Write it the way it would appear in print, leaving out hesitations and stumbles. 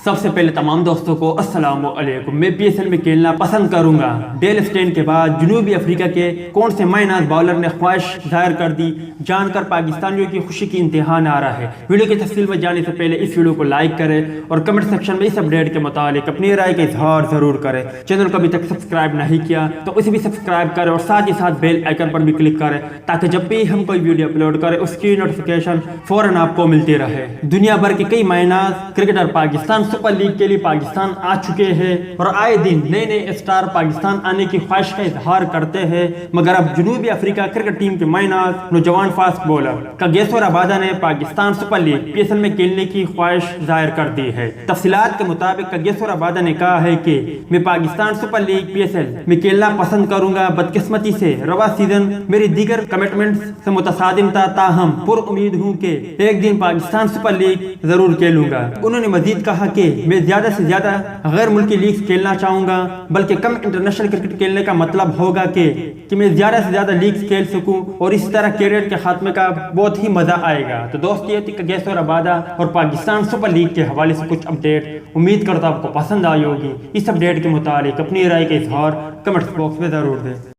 سب سے پہلے تمام دوستوں کو السلام علیکم۔ میں پی ایس ایل میں کھیلنا پسند کروں گا۔ ڈیل اسٹین کے بعد جنوبی افریقہ کے کون سے مائی ناز باؤلر نے خواہش ظاہر کر دی، جان کر پاکستانیوں کی خوشی کی انتہا نہ رہا ہے۔ ویڈیو کی تفصیل میں جانے سے پہلے اس ویڈیو کو لائک کریں اور کمنٹ سیکشن میں اس اپڈیٹ کے متعلق اپنی رائے کا اظہار ضرور کریں۔ چینل کو ابھی تک سبسکرائب نہیں کیا تو اسے بھی سبسکرائب کریں اور ساتھ ہی ساتھ بیل آئیکن پر بھی کلک کریں تاکہ جب بھی ہم کوئی ویڈیو اپلوڈ کریں اس کی نوٹیفیکیشن فوراً آپ کو ملتی رہے۔ دنیا بھر کے کئی مائی ناز کرکٹر پاکستان سپر لیگ کے لیے پاکستان آ چکے ہیں اور آئے دن نئے نئے اسٹار پاکستان آنے کی خواہش کا اظہار کرتے ہیں، مگر اب جنوبی افریقہ کرکٹ ٹیم کے مائی ناز نوجوان فاسٹ بولر کگیسو ربادہ نے Pakistan super league P S L میں کھیلنے کی خواہش ظاہر کر دی ہے۔ تفصیلات کے مطابق کگیسو ربادہ نے کہا ہے کہ میں Pakistan super league P S L میں کھیلنا پسند کروں گا۔ بدقسمتی سے رواں سیزن میری دیگر کمٹمنٹس سے متصادم تھا، تاہم پر امید ہوں کہ ایک دن پاکستان سپر لیگ ضرور کھیلوں گا۔ انہوں نے مزید کہا کہ میں زیادہ سے زیادہ غیر ملکی لیگز کھیلنا چاہوں گا، بلکہ کم انٹرنیشنل کرکٹ کھیلنے کا مطلب ہوگا کہ میں زیادہ سے زیادہ لیگز کھیل سکوں اور اس طرح کیریئر کے خاتمے کا بہت ہی مزہ آئے گا۔ تو دوست یہ تھی کگیسو ربادہ اور پاکستان سپر لیگ کے حوالے سے کچھ اپڈیٹ، امید کرتا ہوں آپ کو پسند آئی ہوگی۔ اس اپڈیٹ کے متعلق اپنی رائے کا اظہار کمنٹ باکس میں ضرور دیں۔